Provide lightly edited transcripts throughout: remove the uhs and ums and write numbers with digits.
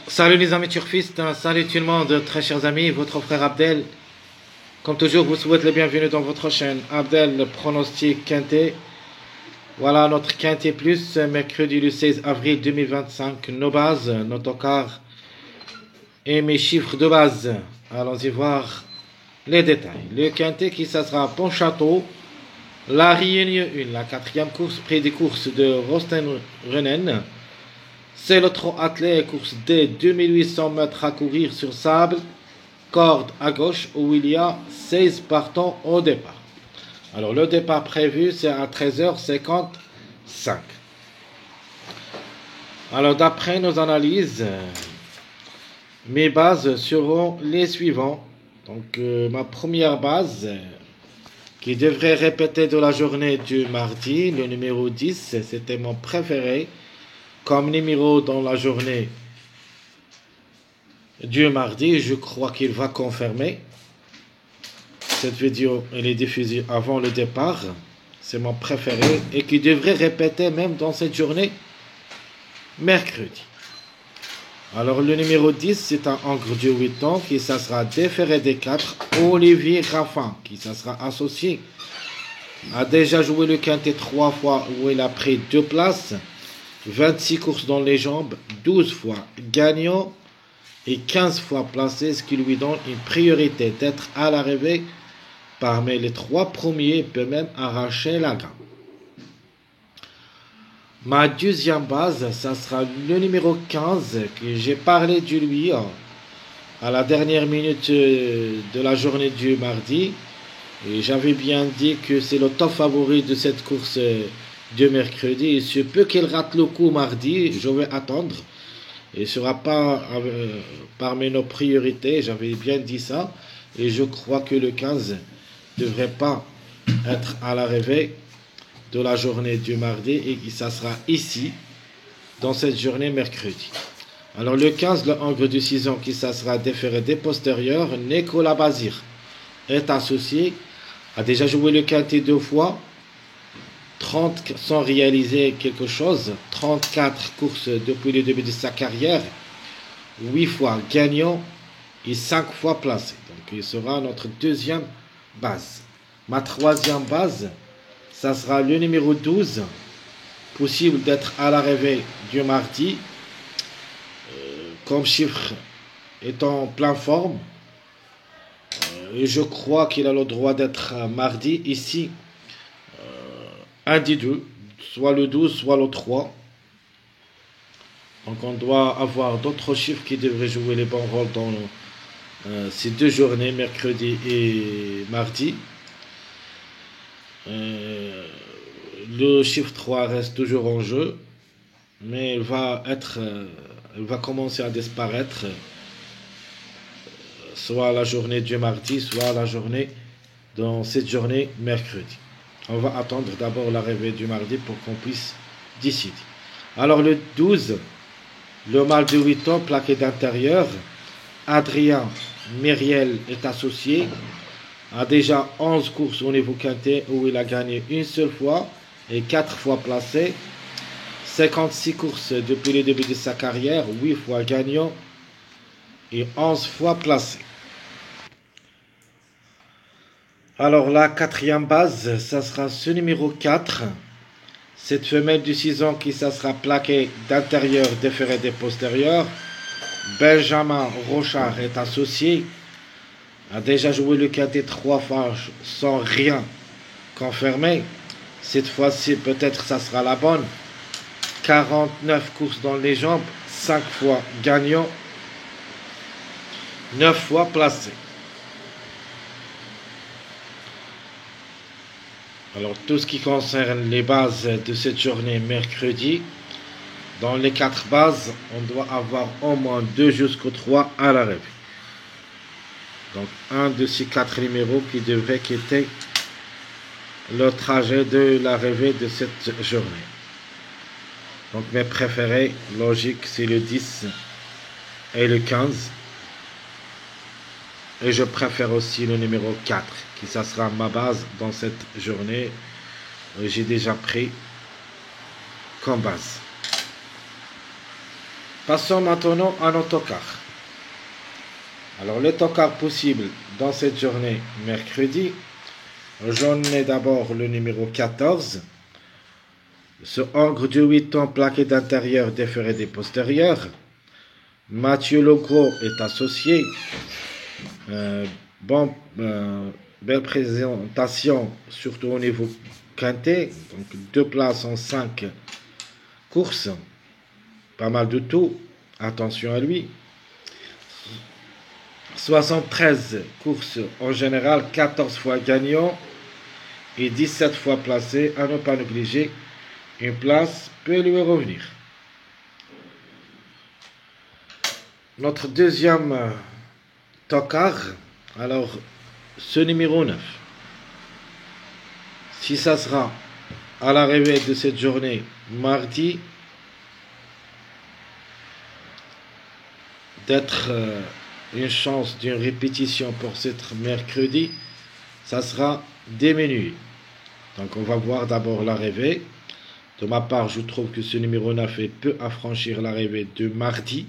Salut les amis turfistes, salut tout le monde, très chers amis, votre frère Abdel. Comme toujours, vous souhaite le bienvenu dans votre chaîne Abdel le pronostic quintet. Voilà notre quintet plus, mercredi le 16 avril 2025. Nos bases, nos tocards et mes chiffres de base. Allons-y voir les détails. Le quintet qui ça sera Pontchâteau, la Réunion 1, la quatrième course, près des courses de Rosten-Rennen. C'est le trot attelé, course D, 2800 mètres à courir sur sable, corde à gauche où il y a 16 partants au départ. Alors le départ prévu c'est à 13h55. Alors d'après nos analyses, mes bases seront les suivants. Donc ma première base qui devrait répéter de la journée du mardi, le numéro 10, c'était mon préféré. Comme numéro dans la journée du mardi, je crois qu'il va confirmer. Cette vidéo elle est diffusée avant le départ. C'est mon préféré et qui devrait répéter même dans cette journée mercredi. Alors le numéro 10, c'est un Angre de 8 ans qui ça sera déféré des 4. Olivier Raffin qui ça sera associé. A déjà joué le quintet 3 fois où il a pris 2 places. 26 courses dans les jambes, 12 fois gagnant et 15 fois placé, ce qui lui donne une priorité d'être à l'arrivée parmi les 3 premiers, peut même arracher la gagne. Ma deuxième base, ça sera le numéro 15, que j'ai parlé de lui à la dernière minute de la journée du mardi. Et j'avais bien dit que c'est le top favori de cette course de mercredi. Il se peut qu'il rate le coup mardi, je vais attendre. Il ne sera pas parmi nos priorités, j'avais bien dit ça. Et je crois que le 15 ne devrait pas être à l'arrivée de la journée du mardi et ça sera ici, dans cette journée mercredi. Alors le 15, le Angre de 6 ans qui ça sera déféré des postérieurs, Nicolas Bazir est associé, a déjà joué le quintet 2 fois. 30 sans réaliser quelque chose, 34 courses depuis le début de sa carrière, 8 fois gagnant et 5 fois placé. Donc il sera notre deuxième base. Ma troisième base, ça sera le numéro 12, possible d'être à l'arrivée du mardi, comme chiffre est en pleine forme. Et je crois qu'il a le droit d'être mardi ici. Un des deux, soit le 12, soit le 3. Donc on doit avoir d'autres chiffres qui devraient jouer les bons rôles dans ces deux journées, mercredi et mardi. Le chiffre 3 reste toujours en jeu, mais il va commencer à disparaître, soit la journée du mardi, soit la journée dans cette journée mercredi. On va attendre d'abord l'arrivée du mardi pour qu'on puisse décider. Alors le 12, le mâle de 8 ans, plaqué d'intérieur, Adrien Myriel est associé, a déjà 11 courses au niveau quintet où il a gagné une seule fois et 4 fois placé, 56 courses depuis le début de sa carrière, 8 fois gagnant et 11 fois placé. Alors la quatrième base, ça sera ce numéro 4. Cette femelle de 6 ans qui ça sera plaquée d'intérieur, déféré des postérieurs. Benjamin Rochard est associé. A déjà joué le quintet 3 fois sans rien confirmé. Cette fois-ci, peut-être ça sera la bonne. 49 courses dans les jambes, 5 fois gagnant, 9 fois placé. Alors tout ce qui concerne les bases de cette journée mercredi, dans les 4 bases, on doit avoir au moins 2 jusqu'au 3 à l'arrivée. Donc un de ces 4 numéros qui devrait quitter le trajet de l'arrivée de cette journée. Donc mes préférés, logique, c'est le 10 et le 15. Et je préfère aussi le numéro 4, qui ça sera ma base dans cette journée. J'ai déjà pris comme base. Passons maintenant à nos tocards. Alors, les tocards possibles dans cette journée mercredi, j'en ai d'abord le numéro 14. Ce Hongre de 8 ans plaqué d'intérieur, déferré des postérieurs. Mathieu Legros est associé. Belle présentation, surtout au niveau quintet. Donc 2 places en 5 courses. Pas mal de tout. Attention à lui. 73 courses en général, 14 fois gagnant et 17 fois placé. À ne pas négliger, une place peut lui revenir. Notre deuxième tocard, alors ce numéro 9. Si ça sera à l'arrivée de cette journée mardi, d'être une chance d'une répétition pour cette mercredi, ça sera diminué. Donc on va voir d'abord l'arrivée. De ma part, je trouve que ce numéro 9 peut affranchir l'arrivée de mardi.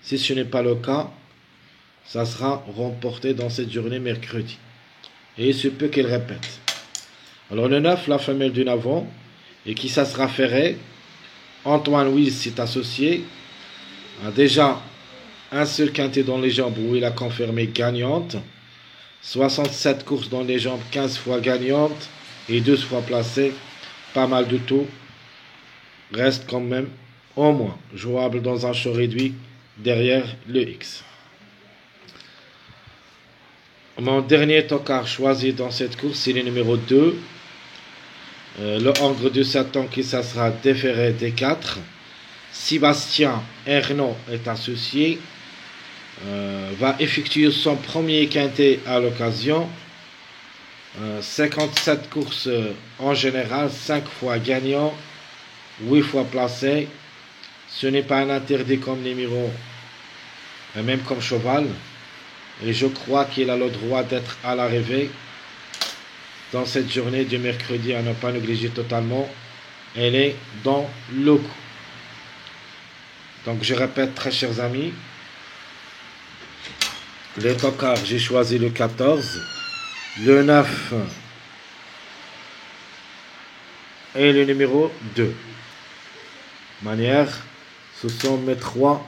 Si ce n'est pas le cas, ça sera remporté dans cette journée mercredi. Et il se peut qu'il répète. Alors le 9, la femelle du Navon, et qui ça sera ferré. Antoine Louise s'est associé. A déjà un seul quintet dans les jambes où il a confirmé gagnante. 67 courses dans les jambes, 15 fois gagnante et 12 fois placée. Pas mal de tout. Reste quand même au moins jouable dans un show réduit derrière le X. Mon dernier tocard choisi dans cette course, c'est le numéro 2. Le Hongre de 7 ans qui ça sera déféré des 4. Sébastien Ernaud est associé. Va effectuer son premier quintet à l'occasion. 57 courses en général, 5 fois gagnant, 8 fois placé. Ce n'est pas un interdit comme numéro, même comme cheval. Et je crois qu'il a le droit d'être à l'arrivée dans cette journée du mercredi, à ne pas négliger totalement. Elle est dans le coup. Donc je répète, très chers amis, les tocards, j'ai choisi le 14, le 9 et le numéro 2. Manière, ce sont mes 3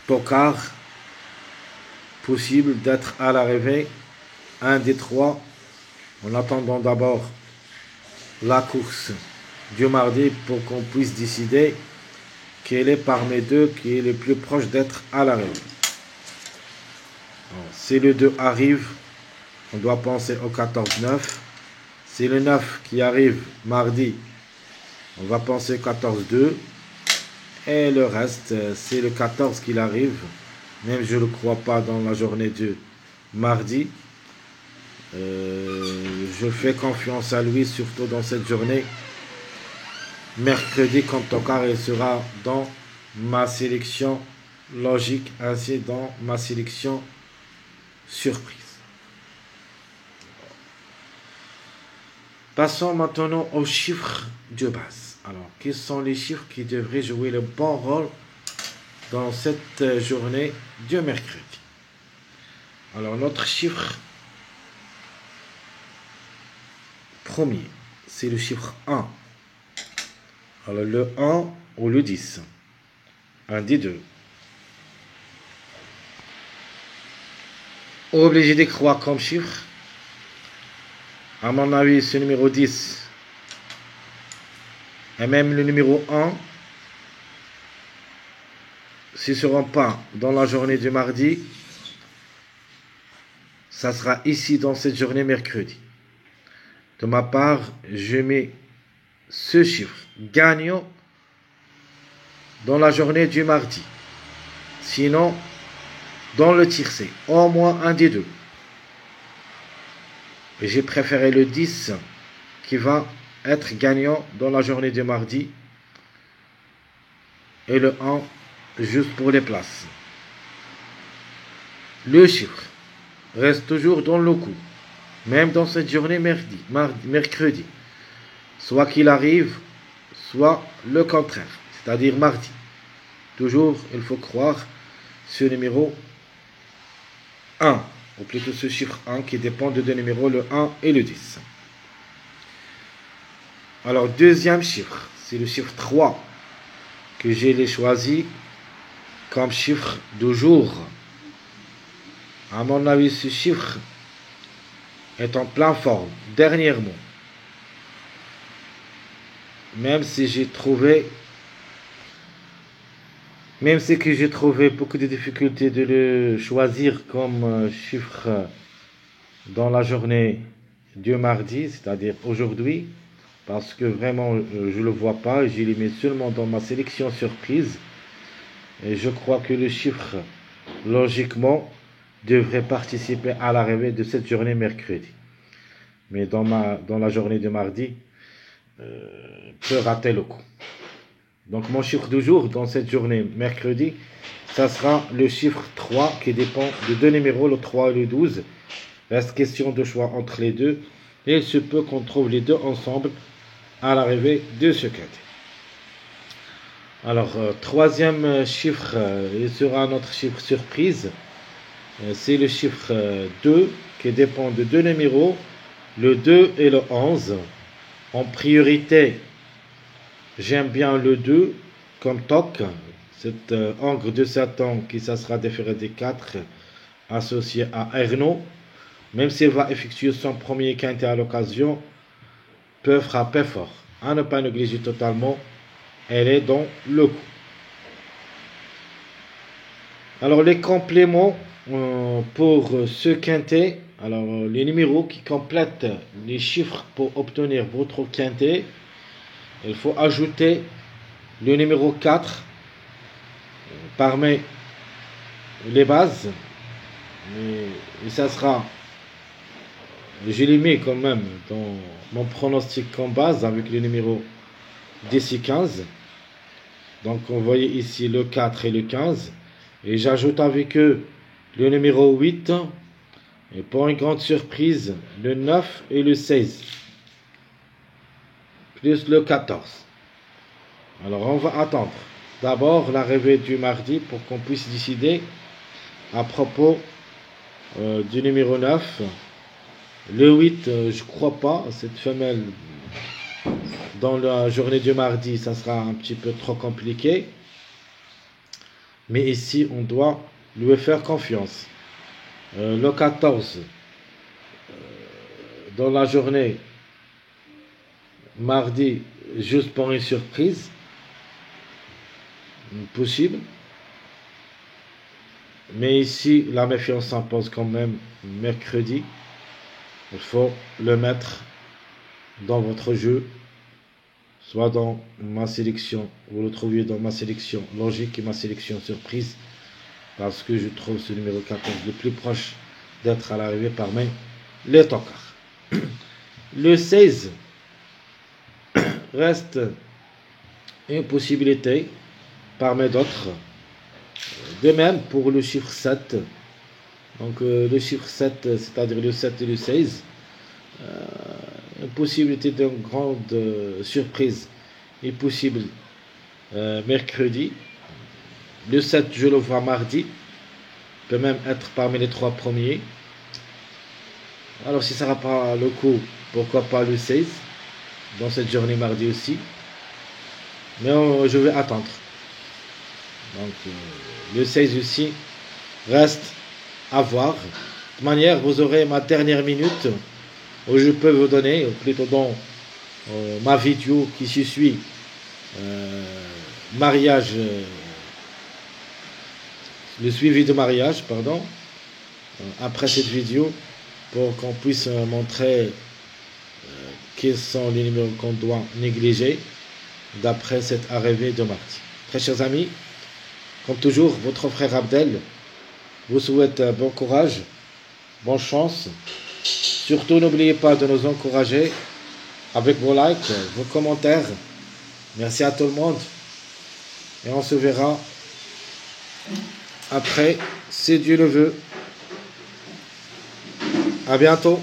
tocards possibles d'être à l'arrivée. Un des 3, en attendant d'abord la course du mardi pour qu'on puisse décider quel est parmi deux qui est le plus proche d'être à l'arrivée. Si le 2 arrive, on doit penser au 14-9. Si le 9 qui arrive mardi, on va penser 14-2. Et le reste, c'est le 14 qui arrive. Même je ne le crois pas dans la journée de mardi. Je fais confiance à lui, surtout dans cette journée. Mercredi, comme tocard, il sera dans ma sélection logique, ainsi dans ma sélection surprise. Passons maintenant aux chiffres de base. Alors, quels sont les chiffres qui devraient jouer le bon rôle dans cette journée de mercredi? Alors, notre chiffre premier, c'est le chiffre 1. Alors, le 1 ou le 10. Un des deux. Obligé de croire comme chiffre. À mon avis, ce numéro 10 et même le numéro 1, s'ils ne seront pas dans la journée du mardi, ça sera ici dans cette journée mercredi. De ma part, je mets ce chiffre gagnant dans la journée du mardi. Sinon, dans le tiercé, au moins un des deux. J'ai préféré le 10 qui va être gagnant dans la journée de mardi et le 1 juste pour les places. Le chiffre reste toujours dans le coup, même dans cette journée mercredi. Soit qu'il arrive, soit le contraire, c'est-à-dire mardi. toujours, il faut croire ce numéro 1, ou plutôt ce chiffre 1 qui dépend de deux numéros, le 1 et le 10. Alors, deuxième chiffre, c'est le chiffre 3 que j'ai choisi comme chiffre du jour. À mon avis, ce chiffre est en pleine forme, dernièrement. Même si j'ai trouvé beaucoup de difficultés de le choisir comme chiffre dans la journée du mardi, c'est-à-dire aujourd'hui, parce que vraiment je ne le vois pas, je l'ai mis seulement dans ma sélection surprise, et je crois que le chiffre, logiquement, devrait participer à l'arrivée de cette journée mercredi. Mais dans la journée de mardi, peut rater le coup. Donc mon chiffre du jour dans cette journée mercredi, ça sera le chiffre 3 qui dépend de deux numéros, le 3 et le 12. Reste question de choix entre les deux. Et il se peut qu'on trouve les deux ensemble à l'arrivée de ce quintet. Alors, troisième chiffre, il sera notre chiffre surprise. C'est le chiffre 2 qui dépend de deux numéros, le 2 et le 11. En priorité, j'aime bien le 2 comme toc, cet encre de Satan qui ça sera déféré des 4 associé à Ernaud. Même s'il va effectuer son premier quintet à l'occasion, peut frapper fort. À ne pas négliger totalement, elle est dans le coup. Alors les compléments pour ce quintet, alors les numéros qui complètent les chiffres pour obtenir votre quintet, il faut ajouter le numéro 4 parmi les bases, et ça sera, je l'ai mis quand même dans mon pronostic comme base avec le numéro 10 et 15. Donc on voyait ici le 4 et le 15, et j'ajoute avec eux le numéro 8, et pour une grande surprise, le 9 et le 16, plus le 14. Alors on va attendre d'abord l'arrivée du mardi pour qu'on puisse décider à propos du numéro 9. Le 8, je crois pas, cette femelle dans la journée du mardi, ça sera un petit peu trop compliqué. Mais ici, on doit lui faire confiance. Le 14, dans la journée, mardi, juste pour une surprise, possible. Mais ici, la méfiance s'impose quand même mercredi. Il faut le mettre dans votre jeu, soit dans ma sélection, vous le trouviez dans ma sélection logique et ma sélection surprise, parce que je trouve ce numéro 14 le plus proche d'être à l'arrivée parmi les tocards. Le 16 reste une possibilité parmi d'autres. De même pour le chiffre 7. Donc le chiffre 7, c'est-à-dire le 7 et le 16, une possibilité d'une grande surprise est possible mercredi. Le 7, je le vois mardi, peut même être parmi les trois premiers. Alors si ça ne sera pas le coup, pourquoi pas le 16 dans cette journée mardi aussi. Mais je vais attendre. Donc le 16 aussi reste à voir. De toute manière, vous aurez ma dernière minute où je peux vous donner, ou plutôt dans ma vidéo qui se suit, mariage, le suivi de mariage, pardon, après cette vidéo, pour qu'on puisse montrer quels sont les numéros qu'on doit négliger d'après cette arrivée de mardi. Très chers amis, comme toujours, votre frère Abdel vous souhaite bon courage, bonne chance. Surtout, n'oubliez pas de nous encourager avec vos likes, vos commentaires. Merci à tout le monde. Et on se verra après, si Dieu le veut. À bientôt.